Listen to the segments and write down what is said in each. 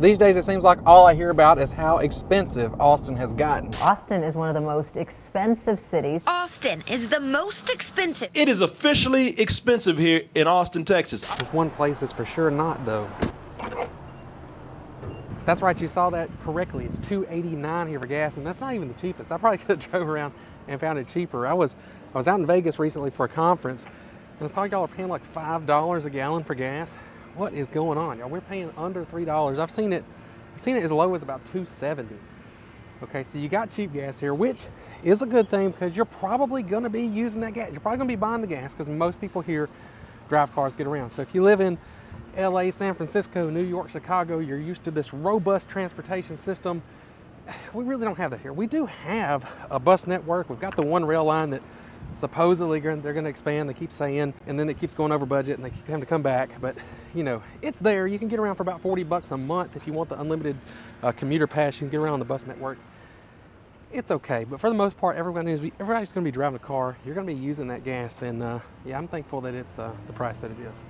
These days, it seems like all I hear about is how expensive Austin has gotten. Austin is one of the most expensive cities. Austin is the most expensive. It is officially expensive here in Austin, Texas. There's one place that's for sure not, though. That's right, you saw that correctly. It's $2.89 here for gas, and that's not even the cheapest. I probably could have drove around and found it cheaper. I was out in Vegas recently for a conference, and I saw y'all are paying like $5 a gallon for gas. What is going on, y'all? We're paying under $3. I've seen it as low as about $2.70. Okay, so you got cheap gas here, which is a good thing because you're probably gonna be using that gas. You're probably gonna be buying the gas because most people here drive cars, get around. So if you live in LA, San Francisco, New York, Chicago, you're used to this robust transportation system. We really don't have that here. We do have a bus network. We've got the one rail line that supposedly they're going to expand, they keep saying, and then it keeps going over budget and they keep having to come back. But you know, it's there. You can get around for about $40 a month if you want the unlimited commuter pass. You can get around on the bus network. It's okay, but for the most part, everybody's going to be driving a car. You're going to be using that gas, and yeah, I'm thankful that it's the price that it is.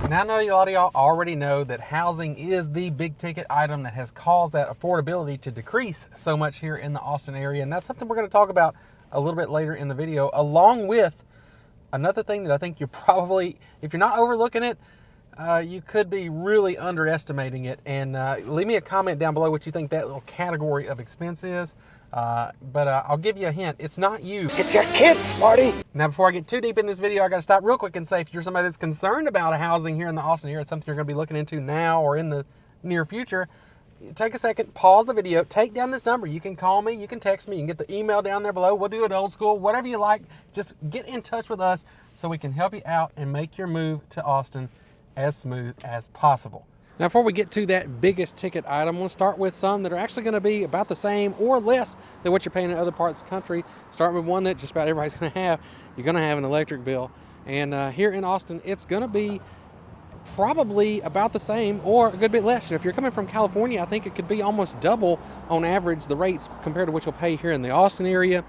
Now, I know a lot of y'all already know that housing is the big ticket item that has caused that affordability to decrease so much here in the Austin area, and that's something we're going to talk about a little bit later in the video, along with another thing that I think you're probably, if you're not overlooking it, you could be really underestimating it. And leave me a comment down below what you think that little category of expense is. But I'll give you a hint. It's not you. It's your kids, Marty. Now, before I get too deep in this video, I got to stop real quick and say, if you're somebody that's concerned about housing here in the Austin area, it's something you're going to be looking into now or in the near future, take a second, pause the video, take down this number. You can call me, you can text me, you can get the email down there below. We'll do it old school, whatever you like. Just get in touch with us so we can help you out and make your move to Austin as smooth as possible. Now, before we get to that biggest ticket item, we'll start with some that are actually going to be about the same or less than what you're paying in other parts of the country. Start with one that just about everybody's going to have. You're going to have an electric bill. And here in Austin, it's going to be probably about the same or a good bit less. And if you're coming from California, I think it could be almost double on average the rates compared to what you'll pay here in the Austin area.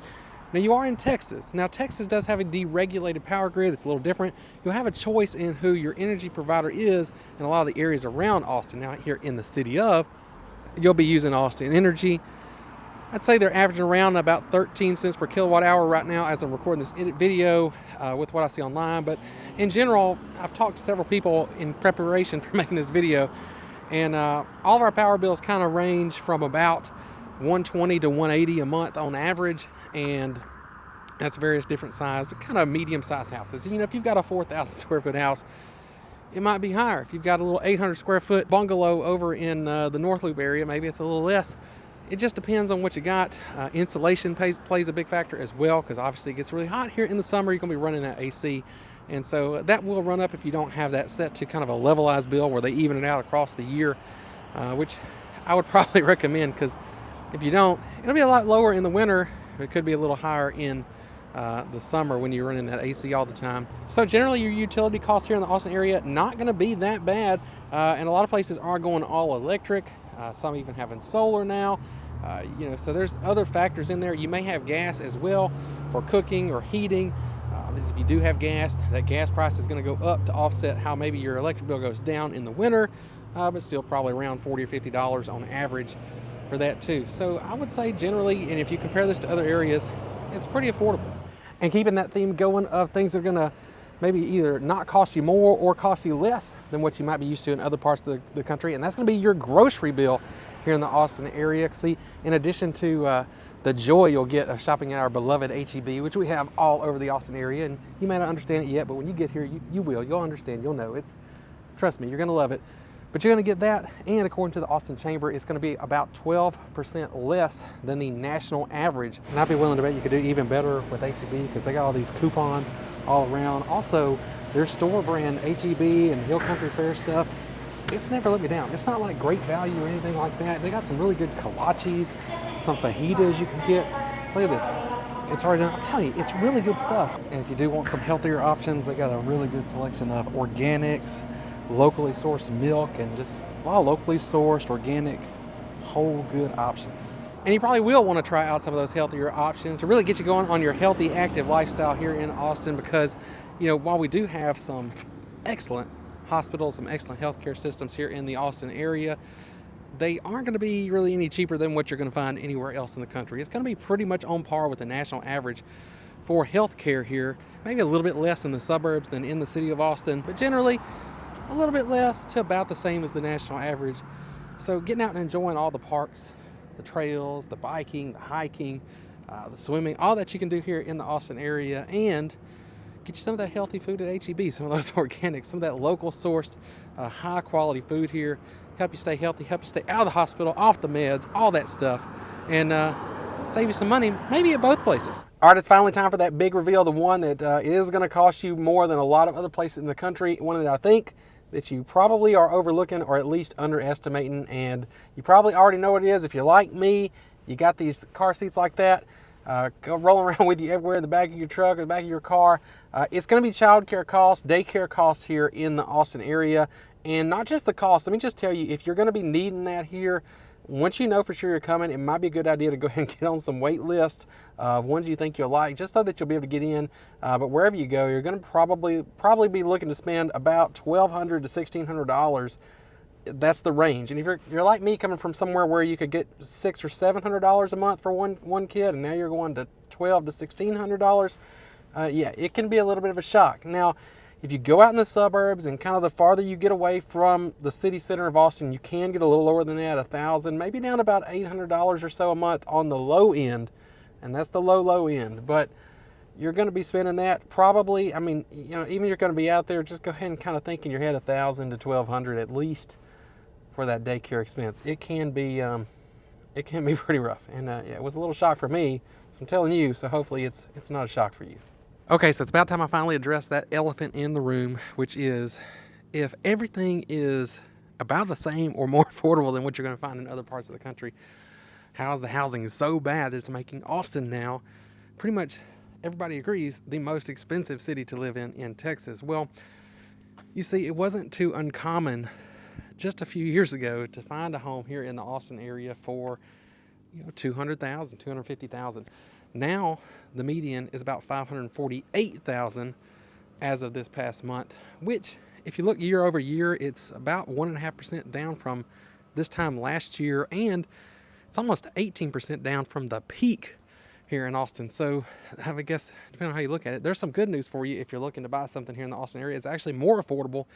Now, you are in Texas. Now, Texas does have a deregulated power grid. It's a little different. You'll have a choice in who your energy provider is in a lot of the areas around Austin. Now, here in the city of, you'll be using Austin Energy. I'd say they're averaging around about 13 cents per kilowatt hour right now as I'm recording this video with what I see online. But in general, I've talked to several people in preparation for making this video, and all of our power bills kind of range from about $120 to $180 a month on average, and that's various different size, but kind of medium-sized houses. You know, if you've got a 4,000 square foot house, it might be higher. If you've got a little 800 square foot bungalow over in the North Loop area, maybe it's a little less. It just depends on what you got. Insulation plays a big factor as well, because obviously it gets really hot here in the summer. You're going to be running that AC, and so that will run up if you don't have that set to kind of a levelized bill where they even it out across the year, which I would probably recommend, because if you don't, it'll be a lot lower in the winter. It could be a little higher in the summer when you're running that AC all the time. So generally, your utility costs here in the Austin area not going to be that bad, and a lot of places are going all electric. Some even having solar now. You know, so there's other factors in there. You may have gas as well for cooking or heating. If you do have gas, that gas price is going to go up to offset how maybe your electric bill goes down in the winter, but still probably around $40 or $50 on average for that too. So I would say generally, and if you compare this to other areas, it's pretty affordable. And keeping that theme going of things that are going to maybe either not cost you more or cost you less than what you might be used to in other parts of the country, and that's going to be your grocery bill here in the Austin area. See, in addition to the joy you'll get of shopping at our beloved H-E-B, which we have all over the Austin area, and you may not understand it yet, but when you get here, you will. You'll understand. You'll know. Trust me, you're going to love it. But you're going to get that, and according to the Austin Chamber, it's going to be about 12% less than the national average. And I'd be willing to bet you could do even better with H-E-B because they got all these coupons all around. Also, their store brand H-E-B and Hill Country Fair stuff, it's never let me down. It's not like great value or anything like that. They got some really good kolaches, some fajitas you can get. Look at this. It's already done. I'm telling you, it's really good stuff. And if you do want some healthier options, they got a really good selection of organics, locally sourced milk, and just a lot of locally sourced, organic, whole good options. And you probably will want to try out some of those healthier options to really get you going on your healthy, active lifestyle here in Austin, because, you know, while we do have some excellent hospitals, some excellent healthcare systems here in the Austin area, they aren't going to be really any cheaper than what you're going to find anywhere else in the country. It's going to be pretty much on par with the national average for healthcare here. Maybe a little bit less in the suburbs than in the city of Austin, but generally a little bit less to about the same as the national average. So getting out and enjoying all the parks, the trails, the biking, the hiking, the swimming, all that you can do here in the Austin area, and get you some of that healthy food at HEB, some of those organics, some of that local sourced, high quality food here. Help you stay healthy, help you stay out of the hospital, off the meds, all that stuff, and save you some money, maybe at both places. All right, it's finally time for that big reveal, the one that is going to cost you more than a lot of other places in the country, one that I think that you probably are overlooking or at least underestimating, and you probably already know what it is. If you're like me, you got these car seats like that, go rolling around with you everywhere in the back of your truck or the back of your car. It's going to be childcare costs, daycare costs here in the Austin area, and not just the cost. Let me just tell you, if you're going to be needing that here, once you know for sure you're coming, it might be a good idea to go ahead and get on some wait lists of ones you think you'll like, just so that you'll be able to get in. But wherever you go, you're going to probably be looking to spend about $1,200 to $1,600. That's the range. And if you're like me, coming from somewhere where you could get $600 or $700 a month for one kid, and now you're going to $1,200 to $1,600, yeah, it can be a little bit of a shock. Now, if you go out in the suburbs and kind of the farther you get away from the city center of Austin, you can get a little lower than that, $1,000, maybe down about $800 or so a month on the low end, and that's the low end. But you're going to be spending that probably, I mean, you know, even if you're going to be out there, just go ahead and kind of think in your head $1,000 to $1,200 at least for that daycare expense. It can be pretty rough, and yeah, it was a little shock for me. So I'm telling you, so hopefully it's not a shock for you. Okay, so it's about time I finally address that elephant in the room, which is, if everything is about the same or more affordable than what you're going to find in other parts of the country, how's the housing so bad that it's making Austin now, pretty much everybody agrees, the most expensive city to live in Texas? Well, you see, it wasn't too uncommon just a few years ago to find a home here in the Austin area for, you know, $200,000, $250,000. Now the median is about $548,000 as of this past month, which, if you look year over year, it's about 1.5% down from this time last year, and it's almost 18% down from the peak here in Austin. So I guess, depending on how you look at it, there's some good news for you if you're looking to buy something here in the Austin area. It's actually more affordable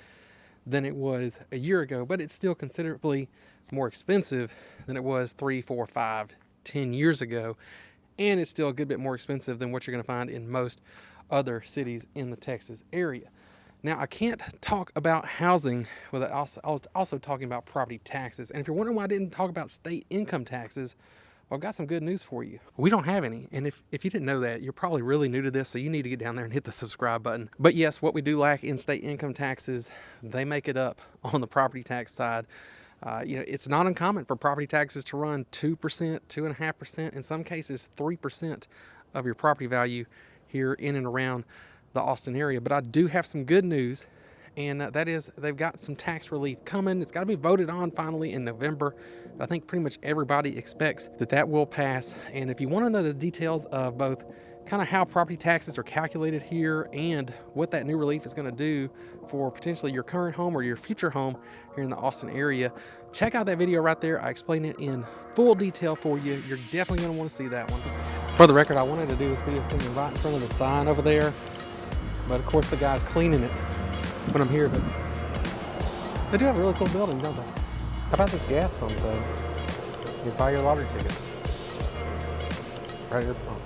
than it was a year ago, but it's still considerably more expensive than it was 3, 4, 5, 10 years ago. And it's still a good bit more expensive than what you're going to find in most other cities in the Texas area. Now, I can't talk about housing without also talking about property taxes. And if you're wondering why I didn't talk about state income taxes, well, I've got some good news for you. We don't have any. And if you didn't know that, you're probably really new to this, so you need to get down there and hit the subscribe button. But yes, what we do lack in state income taxes, they make it up on the property tax side. You know, it's not uncommon for property taxes to run 2%, 2.5%, in some cases 3% of your property value here in and around the Austin area. But I do have some good news, and that is they've got some tax relief coming. It's got to be voted on finally in November. I think pretty much everybody expects that will pass. And if you want to know the details of both kind of how property taxes are calculated here and what that new relief is going to do for potentially your current home or your future home here in the Austin area, check out that video right there. I explain it in full detail for you. You're definitely going to want to see that one. For the record, I wanted to do this video filming right in front of the sign over there, but of course the guy's cleaning it when I'm here. But they do have a really cool building, don't they? How about this gas pump though? You can buy your lottery tickets right here at the pump.